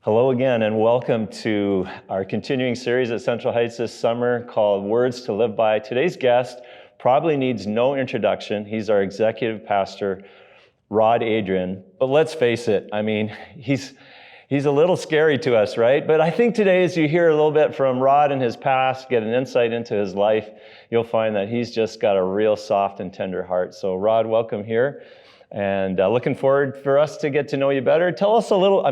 Hello again, and welcome to our continuing series at Central Heights this summer called Words to Live By. Today's guest probably needs no introduction. He's our executive pastor, Rod Adrian. But let's face it, he's a little scary to us, right? But I think today, as you hear a little bit from Rod and his past, get an insight into his life, you'll find that he's just got a real soft and tender heart. So Rod, welcome here. And looking forward for us to get to know you better. Tell us a little,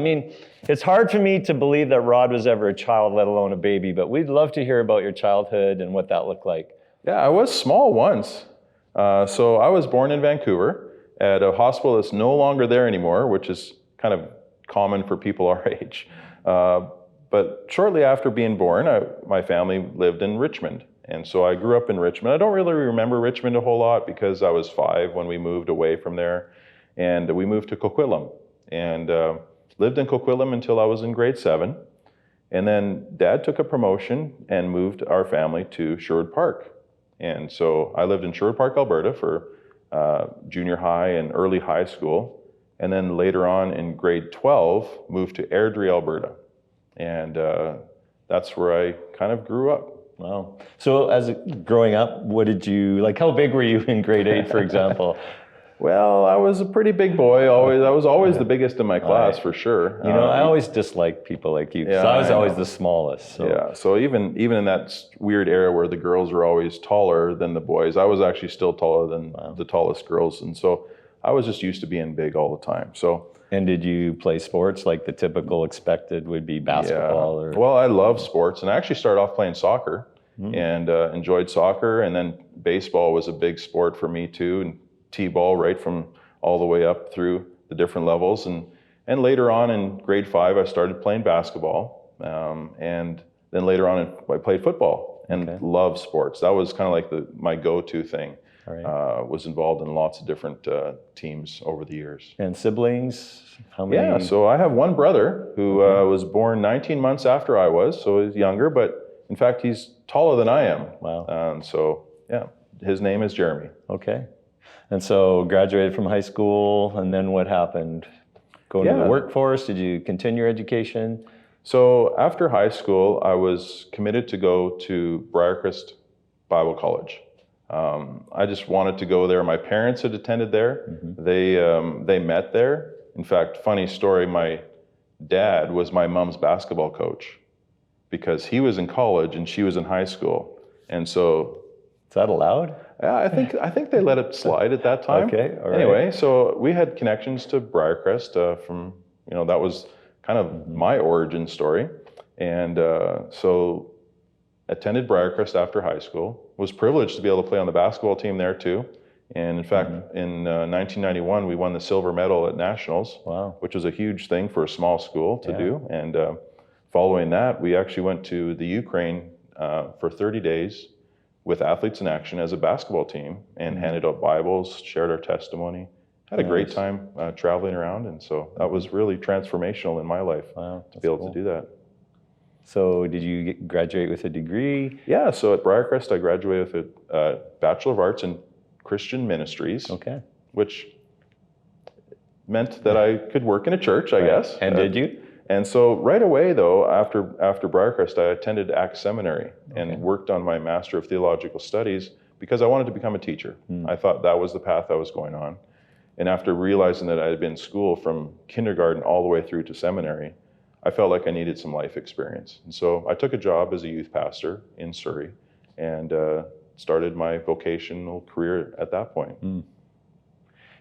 it's hard for me to believe that Rod was ever a child, let alone a baby, but we'd love to hear about your childhood and what that looked like. Yeah, I was small once. So I was born in Vancouver at a hospital that's no longer there anymore, which is kind of common for people our age. But shortly after being born, my family lived in Richmond. And so I grew up in Richmond. I don't really remember Richmond a whole lot because I was 5 when we moved away from there. And we moved to Coquitlam and lived in Coquitlam until I was in grade 7. And then Dad took a promotion and moved our family to Sherwood Park. And so I lived in Sherwood Park, Alberta for junior high and early high school. And then later on in grade 12, moved to Airdrie, Alberta. And that's where I kind of grew up. Wow. So as growing up, how big were you in grade 8, for example? Well, I was a pretty big boy. I was always the biggest in my class, for sure. I always disliked people like you, because I was always the smallest. So. Yeah, so even in that weird era where the girls were always taller than the boys, I was actually still taller than the tallest girls. And so I was just used to being big all the time. And did you play sports like the typical expected would be basketball? Yeah. Well, I love sports, and I actually started off playing soccer and enjoyed soccer, and then baseball was a big sport for me too, and t-ball right from all the way up through the different levels. And later on in grade 5, I started playing basketball, and then later on I played football and loved sports. That was kind of like my go-to thing. Right. Was involved in lots of different teams over the years. And siblings? How many? Yeah, so I have one brother who was born 19 months after I was, so he's younger, but in fact, he's taller than I am. Wow. His name is Jeremy. Okay. And so graduated from high school, and then what happened? Going to the workforce? Did you continue your education? So after high school, I was committed to go to Briarcrest Bible College. I just wanted to go there. My parents had attended there. Mm-hmm. They met there. In fact, funny story, my dad was my mom's basketball coach because he was in college and she was in high school. And so... Is that allowed? Yeah, I think they let it slide at that time. Okay, all right. Anyway, so we had connections to Briarcrest from, that was kind of my origin story. And so attended Briarcrest after high school, was privileged to be able to play on the basketball team there too. And in fact, in 1991, we won the silver medal at Nationals, which was a huge thing for a small school to do. And following that, we actually went to the Ukraine for 30 days with Athletes in Action as a basketball team and handed out Bibles, shared our testimony, had a great time traveling around. And so that was really transformational in my life to be able to do that. So did you graduate with a degree? Yeah, so at Briarcrest, I graduated with a Bachelor of Arts in Christian Ministries, which meant that I could work in a church, I guess. And did you? And so right away, though, after Briarcrest, I attended Acts Seminary and worked on my Master of Theological Studies because I wanted to become a teacher. I thought that was the path I was going on. And after realizing that I had been in school from kindergarten all the way through to seminary, I felt like I needed some life experience. And so I took a job as a youth pastor in Surrey and started my vocational career at that point.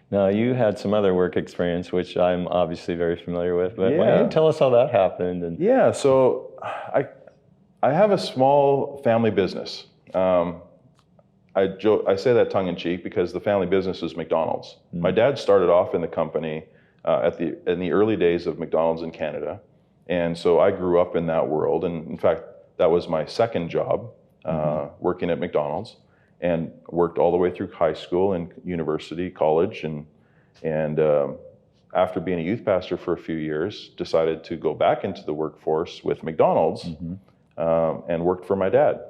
Now, you had some other work experience, which I'm obviously very familiar with, but why don't you tell us how that happened? Yeah, so I have a small family business. I say that tongue-in-cheek because the family business is McDonald's. My dad started off in the company in the early days of McDonald's in Canada. And so I grew up in that world. And in fact, that was my second job, working at McDonald's, and worked all the way through high school and university, college. And after being a youth pastor for a few years, decided to go back into the workforce with McDonald's and worked for my dad.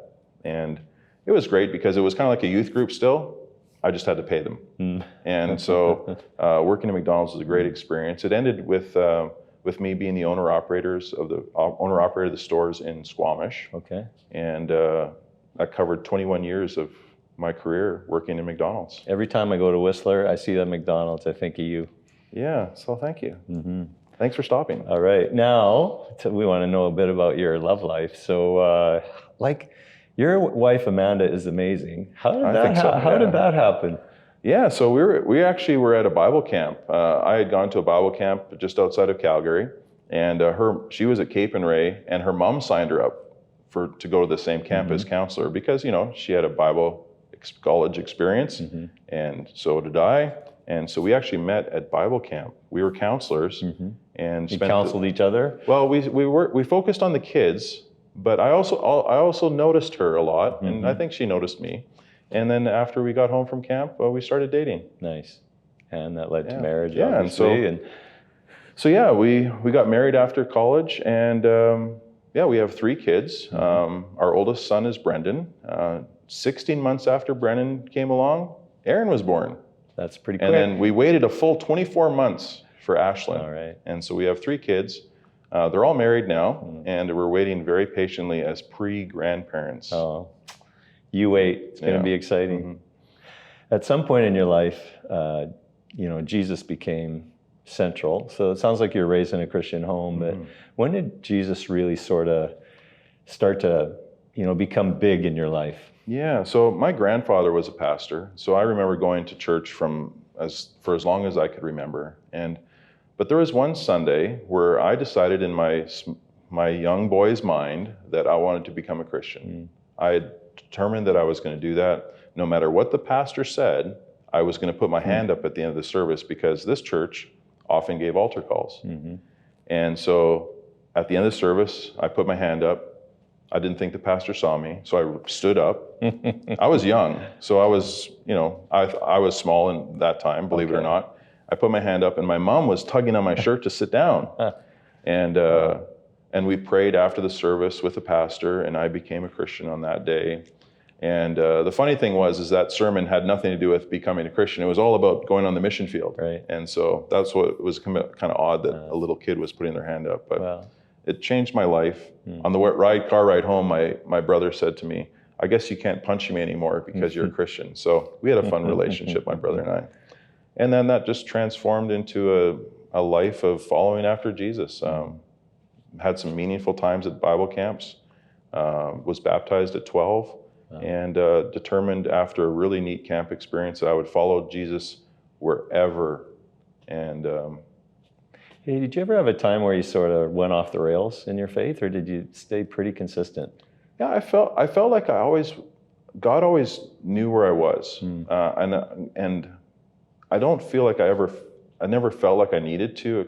And it was great because it was kind of like a youth group still. I just had to pay them. And so working at McDonald's was a great experience. It ended with with me being the owner-operator of the stores in Squamish. Okay. And that covered 21 years of my career working in McDonald's. Every time I go to Whistler, I see that McDonald's, I think of you. Yeah, so thank you. Thanks for stopping. All right. Now, we want to know a bit about your love life. So, your wife, Amanda, is amazing. How did that happen? Yeah, so we actually were at a Bible camp. I had gone to a Bible camp just outside of Calgary, and she was at Cape and Ray, and her mom signed her up to go to the same camp as counselor because, she had a Bible college experience, and so did I. And so we actually met at Bible camp. We were counselors, and you counseled each other. Well, we focused on the kids, but I also noticed her a lot, and I think she noticed me. And then after we got home from camp, we started dating. Nice, and that led to marriage. Yeah, obviously. We got married after college, and we have 3 kids. Our oldest son is Brendan. 16 months after Brendan came along, Aaron was born. That's pretty quick. And then we waited a full 24 months for Ashlyn. All right. And so we have 3 kids. They're all married now, and we're waiting very patiently as pre-grandparents. Oh, you wait. It's going to be exciting. At some point in your life, Jesus became central. So it sounds like you're raised in a Christian home, but when did Jesus really sort of start to, become big in your life? Yeah, so my grandfather was a pastor, so I remember going to church for as long as I could remember. But there was one Sunday where I decided in my young boy's mind that I wanted to become a Christian. I had determined that I was going to do that. No matter what the pastor said, I was going to put my hand up at the end of the service because this church often gave altar calls. And so at the end of the service, I put my hand up. I didn't think the pastor saw me, so I stood up. I was young, so I was, I was small in that time, believe it or not. I put my hand up, and my mom was tugging on my shirt to sit down. And we prayed after the service with the pastor, and I became a Christian on that day. And the funny thing is that sermon had nothing to do with becoming a Christian. It was all about going on the mission field. Right. And so that's what was kind of odd that a little kid was putting their hand up. But it changed my life. On the car ride home, my brother said to me, "I guess you can't punch me anymore because you're a Christian." So we had a fun relationship, my brother and I. And then that just transformed into a life of following after Jesus. Had some meaningful times at Bible camps. Was baptized at 12. And determined after a really neat camp experience that I would follow Jesus wherever. And hey, did you ever have a time where you sort of went off the rails in your faith, or did you stay pretty consistent? Yeah, I felt like God always knew where I was, and I don't feel like I never felt like I needed to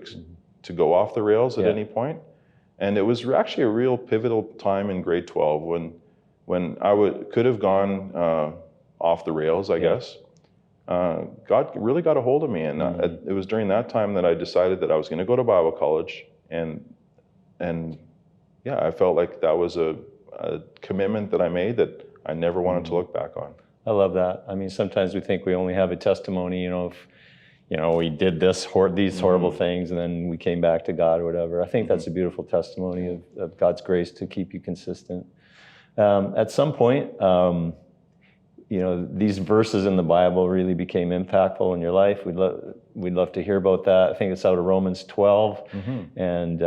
go off the rails at any point. And it was actually a real pivotal time in grade 12 when I could have gone off the rails, I guess. God really got a hold of me, and it was during that time that I decided that I was going to go to Bible college, and I felt like that was a commitment that I made that I never wanted to look back on. I love that. I mean, sometimes we think we only have a testimony, if we did these horrible things and then we came back to God or whatever. I think that's a beautiful testimony of God's grace to keep you consistent. At some point, these verses in the Bible really became impactful in your life. We'd love to hear about that. I think it's out of Romans 12. And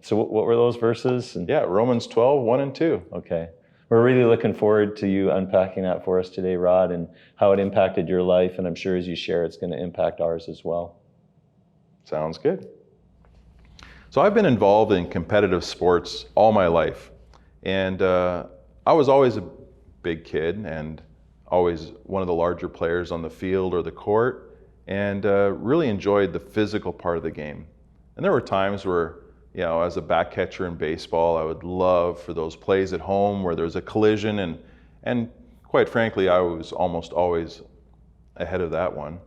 so what were those verses? Yeah, Romans 12, 1 and 2. Okay. We're really looking forward to you unpacking that for us today, Rod, and how it impacted your life. And I'm sure as you share, it's going to impact ours as well. Sounds good. So I've been involved in competitive sports all my life. And I was always a big kid and always one of the larger players on the field or the court, and really enjoyed the physical part of the game. And there were times where, as a back catcher in baseball, I would love for those plays at home where there's a collision, and quite frankly, I was almost always ahead of that one.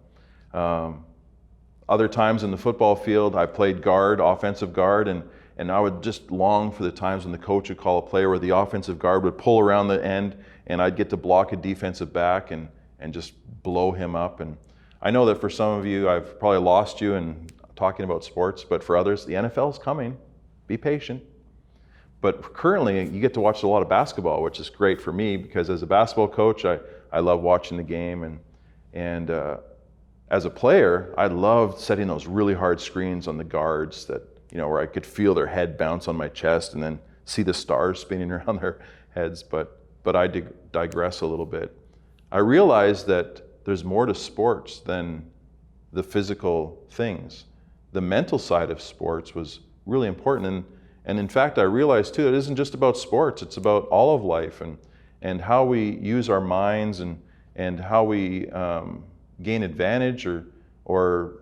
Other times in the football field, I played guard, offensive guard, and I would just long for the times when the coach would call a play where the offensive guard would pull around the end and I'd get to block a defensive back and just blow him up. And I know that for some of you, I've probably lost you and talking about sports, but for others, the NFL is coming. Be patient. But currently, you get to watch a lot of basketball, which is great for me because as a basketball coach, I love watching the game. And as a player, I loved setting those really hard screens on the guards that, where I could feel their head bounce on my chest and then see the stars spinning around their heads. But I digress a little bit. I realized that there's more to sports than the physical things. The mental side of sports was really important. And in fact, I realized too, it isn't just about sports, it's about all of life and how we use our minds and how we gain advantage or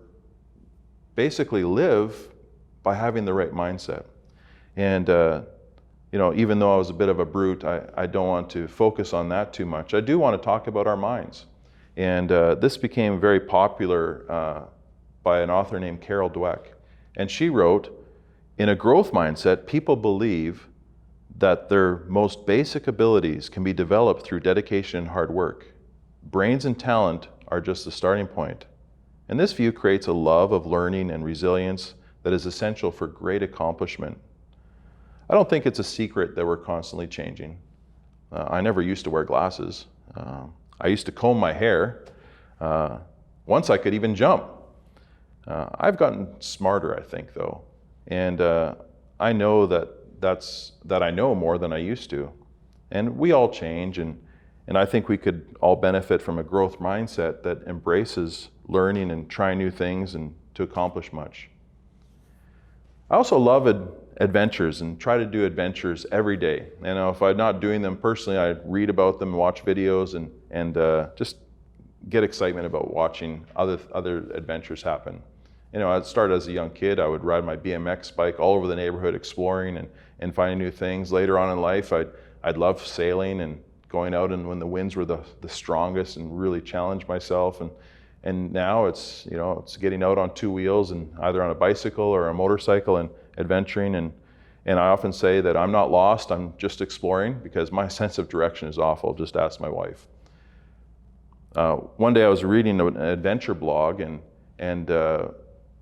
basically live by having the right mindset. And even though I was a bit of a brute, I don't want to focus on that too much. I do want to talk about our minds. And this became very popular by an author named Carol Dweck. And she wrote, in a growth mindset, people believe that their most basic abilities can be developed through dedication and hard work. Brains and talent are just the starting point. And this view creates a love of learning and resilience that is essential for great accomplishment. I don't think it's a secret that we're constantly changing. I never used to wear glasses. I used to comb my hair. Once I could even jump. I've gotten smarter, I think, though. And I know that I know more than I used to. And we all change, and I think we could all benefit from a growth mindset that embraces learning and trying new things and to accomplish much. I also love adventures and try to do adventures every day. If I'm not doing them personally, I read about them, watch videos, and just get excitement about watching other adventures happen. I started as a young kid. I would ride my BMX bike all over the neighborhood, exploring and finding new things. Later on in life, I'd love sailing and going out and when the winds were the strongest and really challenge myself. And now it's getting out on two wheels and either on a bicycle or a motorcycle and adventuring. And I often say that I'm not lost, I'm just exploring because my sense of direction is awful. Just ask my wife. One day I was reading an adventure blog and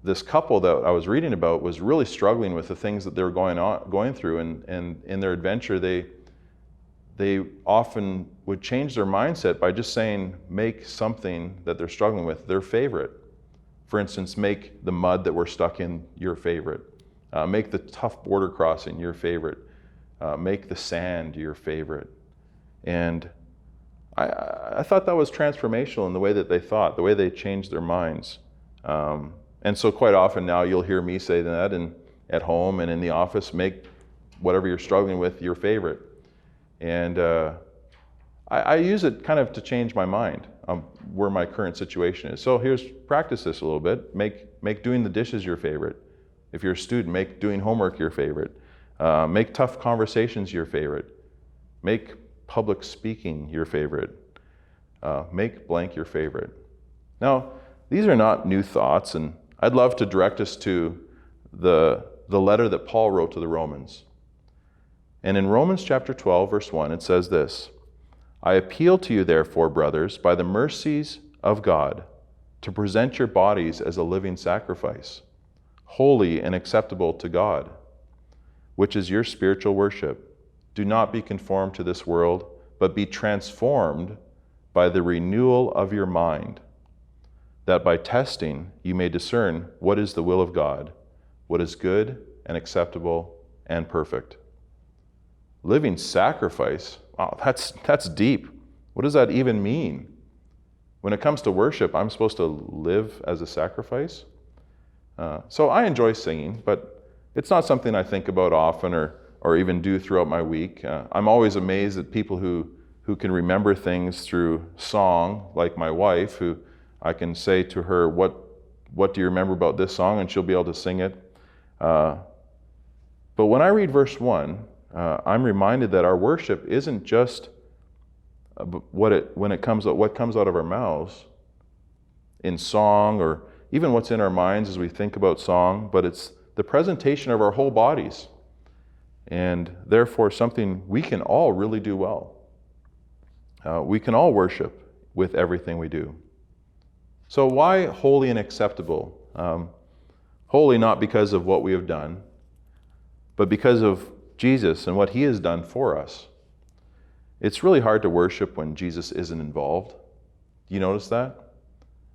this couple that I was reading about was really struggling with the things that they were going through, and in their adventure they often would change their mindset by just saying, make something that they're struggling with their favorite. For instance, make the mud that we're stuck in your favorite. Make the tough border crossing your favorite. Make the sand your favorite. And I thought that was transformational in the way that they thought, the way they changed their minds. And so quite often now you'll hear me say that at home and in the office, make whatever you're struggling with your favorite. And I use it kind of to change my mind where my current situation is. So practice this a little bit. Make doing the dishes your favorite. If you're a student, make doing homework your favorite. Make tough conversations your favorite. Make public speaking your favorite. Make blank your favorite. Now, these are not new thoughts, and I'd love to direct us to the letter that Paul wrote to the Romans. And in Romans chapter 12, verse 1, it says this, I appeal to you, therefore, brothers, by the mercies of God, to present your bodies as a living sacrifice, holy and acceptable to God, which is your spiritual worship. Do not be conformed to this world, but be transformed by the renewal of your mind, that by testing you may discern what is the will of God, what is good and acceptable and perfect. Living sacrifice, wow, that's deep. What does that even mean? When it comes to worship, I'm supposed to live as a sacrifice? So I enjoy singing, but it's not something I think about often or even do throughout my week. I'm always amazed at people who can remember things through song, like my wife, who I can say to her, what do you remember about this song? And she'll be able to sing it. But when I read verse 1, I'm reminded that our worship isn't just what comes out of our mouths in song or even what's in our minds as we think about song, but it's the presentation of our whole bodies, and therefore something we can all really do well. We can all worship with everything we do. So why holy and acceptable? Holy not because of what we have done, but because of Jesus and what he has done for us. It's really hard to worship when Jesus isn't involved. Do you notice that?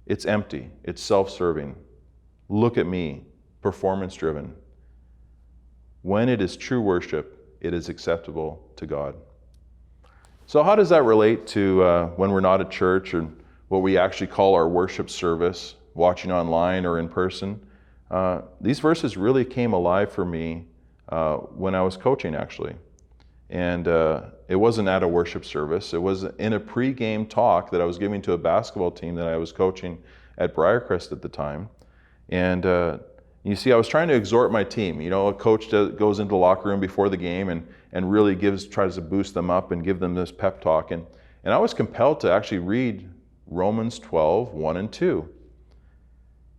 It's empty. It's self-serving. Look at me, performance-driven. When it is true worship, it is acceptable to God. So how does that relate to when we're not at church or what we actually call our worship service, watching online or in person? These verses really came alive for me when I was coaching, actually. And it wasn't at a worship service. It was in a pre-game talk that I was giving to a basketball team that I was coaching at Briarcrest at the time. And you see, I was trying to exhort my team. You know, a coach goes into the locker room before the game and really tries to boost them up and give them this pep talk. And I was compelled to actually read Romans 12, 1 and 2.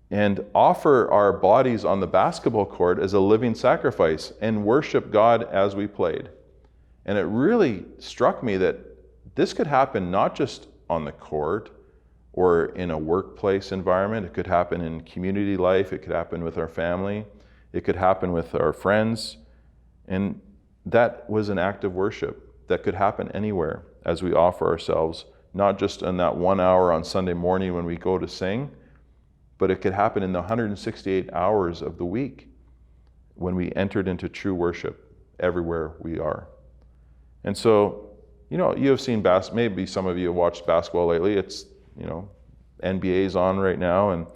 And offer our bodies on the basketball court as a living sacrifice and worship God as we played. And it really struck me that this could happen not just on the court or in a workplace environment. It could happen in community life. It could happen with our family. It could happen with our friends. And that was an act of worship that could happen anywhere as we offer ourselves, not just in that 1 hour on Sunday morning when we go to sing, but it could happen in the 168 hours of the week when we entered into true worship everywhere we are. And so, you know, you have seen maybe some of you have watched basketball lately. It's, you know, NBA's on right now,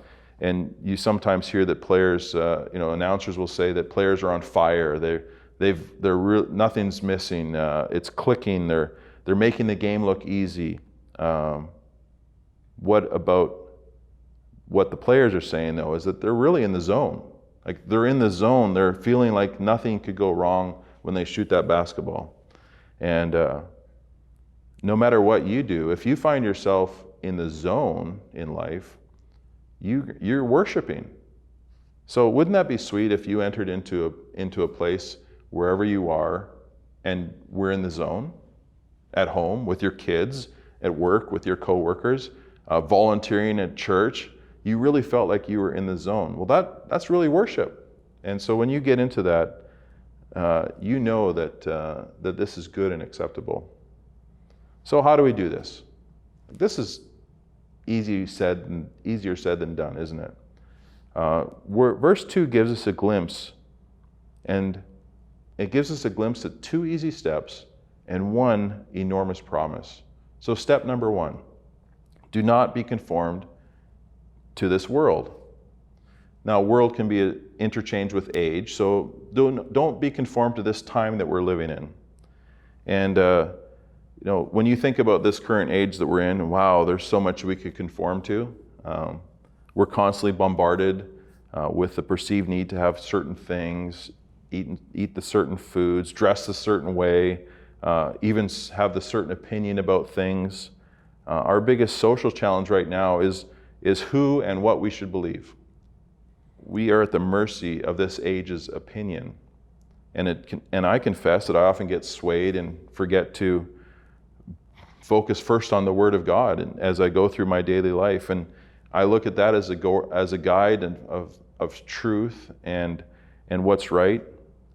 and you sometimes hear that players, announcers will say that players are on fire. Nothing's missing. It's clicking. They're making the game look easy. What about what the players are saying, though, is that they're really in the zone. Like, they're in the zone. They're feeling like nothing could go wrong when they shoot that basketball. And no matter what you do, if you find yourself in the zone in life, you're worshiping. So wouldn't that be sweet if you entered into a place wherever you are and we're in the zone? At home, with your kids, at work, with your coworkers, volunteering at church, you really felt like you were in the zone. Well, that's really worship. And so when you get into that, you know that this is good and acceptable. So how do we do this? This is easier said than done, isn't it? Verse 2 gives us a glimpse, and it gives us a glimpse at 2 easy steps and 1 enormous promise. So step number 1, do not be conformed to this world. Now, world can be interchanged with age, so don't be conformed to this time that we're living in. And when you think about this current age that we're in, wow, there's so much we could conform to. We're constantly bombarded with the perceived need to have certain things, eat the certain foods, dress a certain way, even have the certain opinion about things. Our biggest social challenge right now is who and what we should believe. We are at the mercy of this age's opinion. And I confess that I often get swayed and forget to focus first on the Word of God and as I go through my daily life. And I look at that as a guide of truth and what's right.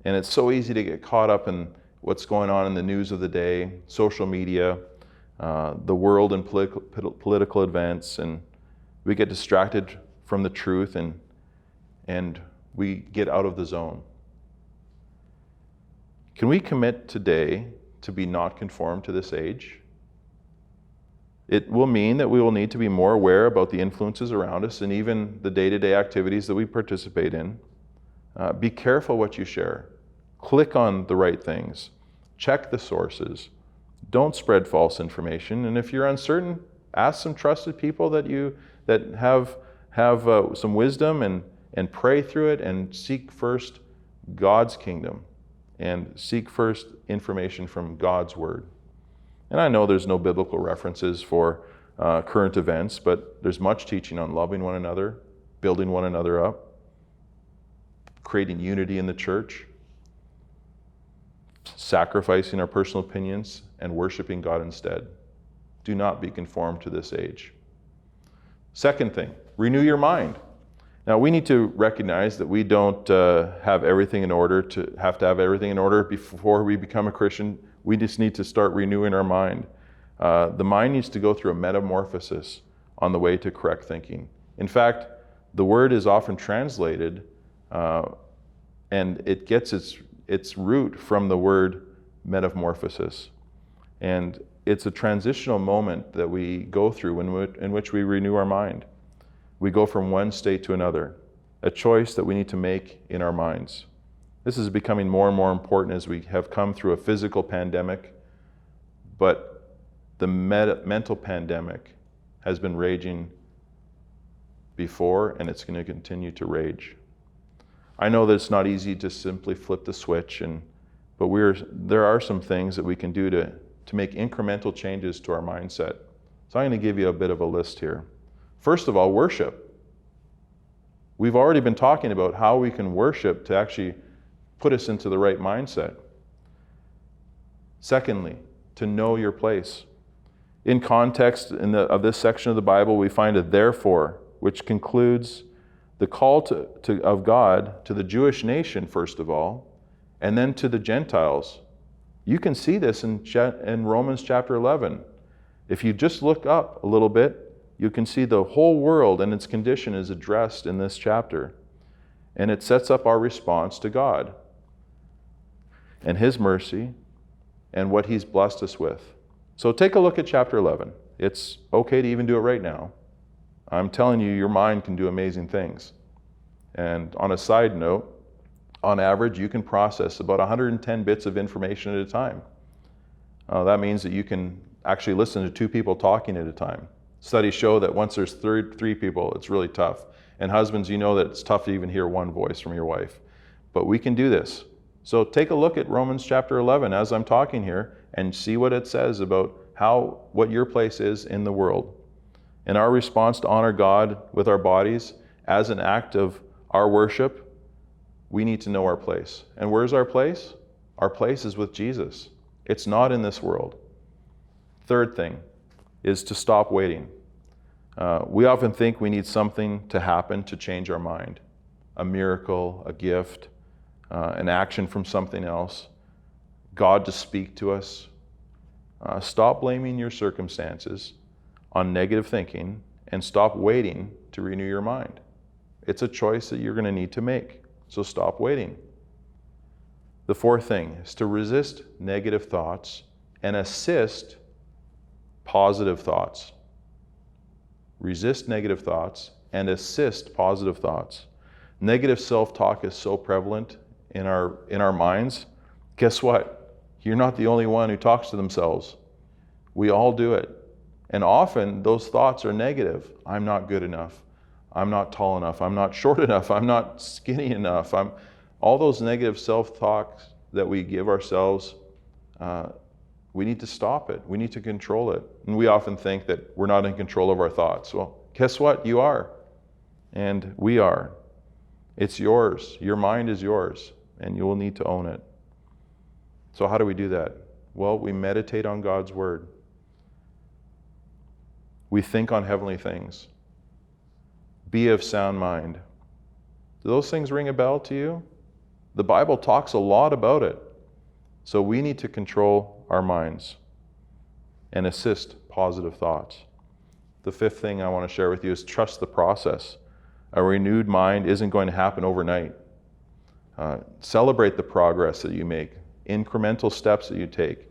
And it's so easy to get caught up in what's going on in the news of the day, social media, the world and political events, and we get distracted from the truth and we get out of the zone. Can we commit today to be not conformed to this age? It will mean that we will need to be more aware about the influences around us and even the day-to-day activities that we participate in. Be careful what you share. Click on the right things. Check the sources. Don't spread false information. And if you're uncertain, ask some trusted people that have some wisdom and pray through it and seek first God's kingdom and seek first information from God's Word. And I know there's no biblical references for current events, but there's much teaching on loving one another, building one another up, creating unity in the church, sacrificing our personal opinions, and worshiping God instead. Do not be conformed to this age. Second thing, renew your mind. Now, we need to recognize that we don't have everything in order to have everything in order before we become a Christian. We just need to start renewing our mind. The mind needs to go through a metamorphosis on the way to correct thinking. In fact, the word is often translated, and it gets its root from the word metamorphosis. And it's a transitional moment that we go through in which we renew our mind. We go from one state to another, a choice that we need to make in our minds. This is becoming more and more important as we have come through a physical pandemic, but the mental pandemic has been raging before, and it's going to continue to rage. I know that it's not easy to simply flip the switch, but there are some things that we can do to make incremental changes to our mindset. So I'm going to give you a bit of a list here. First of all, worship. We've already been talking about how we can worship to actually put us into the right mindset. Secondly, to know your place. In context of this section of the Bible, we find a therefore, which concludes the call of God to the Jewish nation, first of all, and then to the Gentiles. You can see this in Romans chapter 11. If you just look up a little bit, you can see the whole world and its condition is addressed in this chapter. And it sets up our response to God and His mercy and what He's blessed us with. So take a look at chapter 11. It's okay to even do it right now. I'm telling you, your mind can do amazing things. And on a side note, on average, you can process about 110 bits of information at a time. That means that you can actually listen to two people talking at a time. Studies show that once there's three people, it's really tough. And husbands, you know that it's tough to even hear one voice from your wife. But we can do this. So take a look at Romans chapter 11 as I'm talking here and see what it says about what your place is in the world. And our response to honor God with our bodies as an act of our worship, we need to know our place. And where's our place? Our place is with Jesus. It's not in this world. Third thing is to stop waiting. We often think we need something to happen to change our mind. A miracle, a gift, an action from something else, God to speak to us. Stop blaming your circumstances on negative thinking and stop waiting to renew your mind. It's a choice that you're going to need to make. So stop waiting. The fourth thing is to resist negative thoughts and assist positive thoughts. Resist negative thoughts and assist positive thoughts. Negative self-talk is so prevalent in our minds. Guess what? You're not the only one who talks to themselves. We all do it. And often those thoughts are negative. I'm not good enough. I'm not tall enough. I'm not short enough. I'm not skinny enough. All those negative self-talks that we give ourselves, we need to stop it. We need to control it. And we often think that we're not in control of our thoughts. Well, guess what? You are. And we are. It's yours. Your mind is yours. And you will need to own it. So how do we do that? Well, we meditate on God's Word. We think on heavenly things. Be of sound mind. Do those things ring a bell to you? The Bible talks a lot about it. So we need to control our minds and assist positive thoughts. The fifth thing I want to share with you is trust the process. A renewed mind isn't going to happen overnight. Celebrate the progress that you make, incremental steps that you take.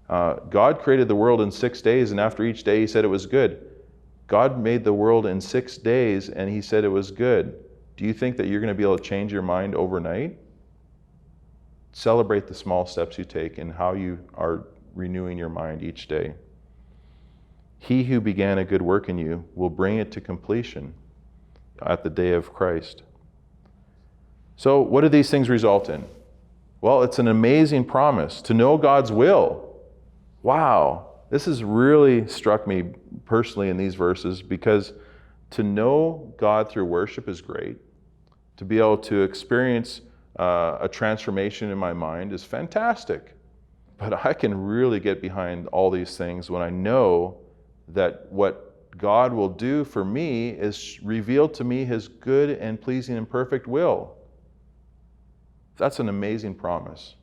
God created the world in 6 days, and after each day He said it was good. God made the world in 6 days, and He said it was good. Do you think that you're going to be able to change your mind overnight? Celebrate the small steps you take and how you are renewing your mind each day. He who began a good work in you will bring it to completion at the day of Christ. So what do these things result in? Well, it's an amazing promise to know God's will. Wow, this has really struck me personally in these verses, because to know God through worship is great. To be able to experience a transformation in my mind is fantastic. But I can really get behind all these things when I know that what God will do for me is reveal to me his good and pleasing and perfect will. That's an amazing promise.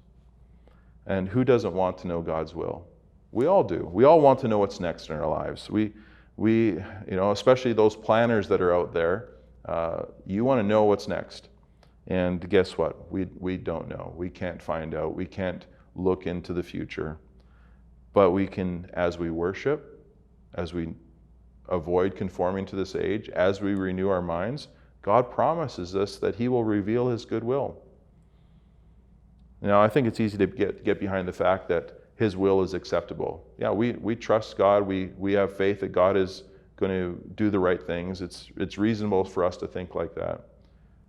And who doesn't want to know God's will? We all do. We all want to know what's next in our lives. We especially those planners that are out there, you want to know what's next. And guess what? We don't know. We can't find out. We can't look into the future. But we can, as we worship, as we avoid conforming to this age, as we renew our minds, God promises us that he will reveal his good will. Now, I think it's easy to get behind the fact that his will is acceptable. Yeah, we trust God. We have faith that God is going to do the right things. It's reasonable for us to think like that.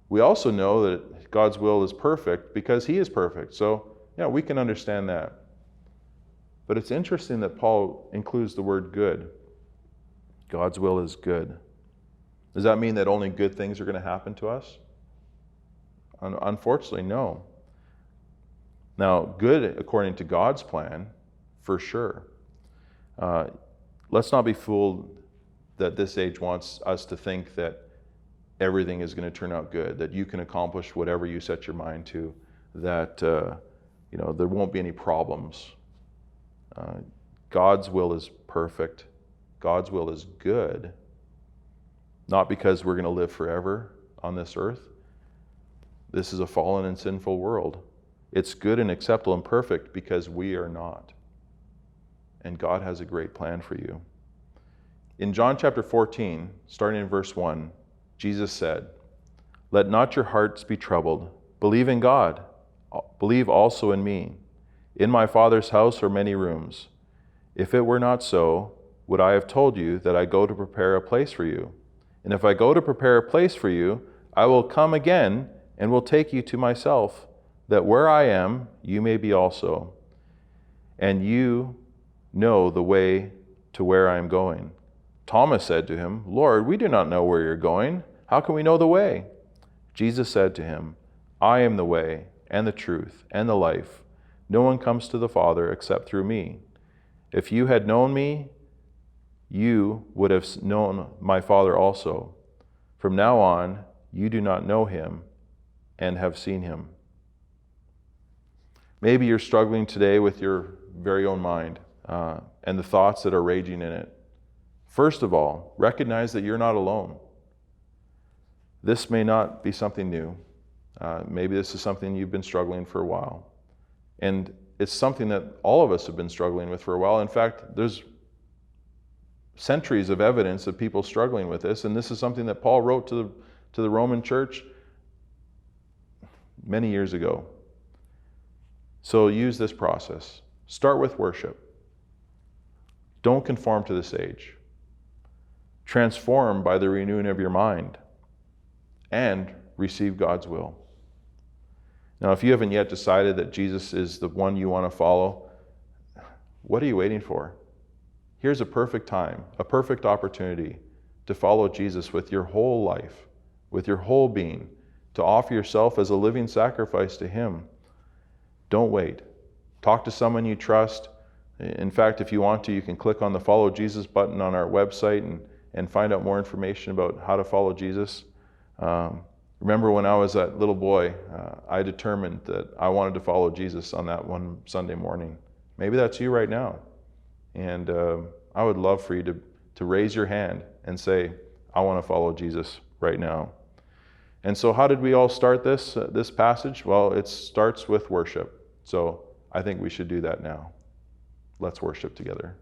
We also know that God's will is perfect because he is perfect. So, yeah, we can understand that. But it's interesting that Paul includes the word good. God's will is good. Does that mean that only good things are going to happen to us? Unfortunately, no. Now, good according to God's plan, for sure. Let's not be fooled that this age wants us to think that everything is going to turn out good, that you can accomplish whatever you set your mind to, that there won't be any problems. God's will is perfect. God's will is good, not because we're going to live forever on this earth. This is a fallen and sinful world. It's good and acceptable and perfect because we are not. And God has a great plan for you. In John chapter 14, starting in verse 1, Jesus said, "Let not your hearts be troubled. Believe in God. Believe also in me. In my Father's house are many rooms. If it were not so, would I have told you that I go to prepare a place for you? And if I go to prepare a place for you, I will come again and will take you to myself, that where I am, you may be also. And you know the way to where I am going." Thomas said to him, "Lord, we do not know where you're going. How can we know the way?" Jesus said to him, "I am the way and the truth and the life. No one comes to the Father except through me. If you had known me, you would have known my Father also. From now on, you do not know him and have seen him." Maybe you're struggling today with your very own mind and the thoughts that are raging in it. First of all, recognize that you're not alone. This may not be something new. Maybe this is something you've been struggling for a while. And it's something that all of us have been struggling with for a while. In fact, there's centuries of evidence of people struggling with this, and this is something that Paul wrote to the Roman church many years ago. So use this process. Start with worship. Don't conform to this age. Transform by the renewing of your mind, and receive God's will. Now, if you haven't yet decided that Jesus is the one you want to follow, what are you waiting for? Here's a perfect time, a perfect opportunity to follow Jesus with your whole life, with your whole being, to offer yourself as a living sacrifice to him. Don't wait. Talk to someone you trust. In fact, if you want to, you can click on the Follow Jesus button on our website and find out more information about how to follow Jesus. Remember when I was that little boy, I determined that I wanted to follow Jesus on that one Sunday morning. Maybe that's you right now. And I would love for you to raise your hand and say, I want to follow Jesus right now. And so how did we all start this passage? Well, it starts with worship. So I think we should do that now. Let's worship together.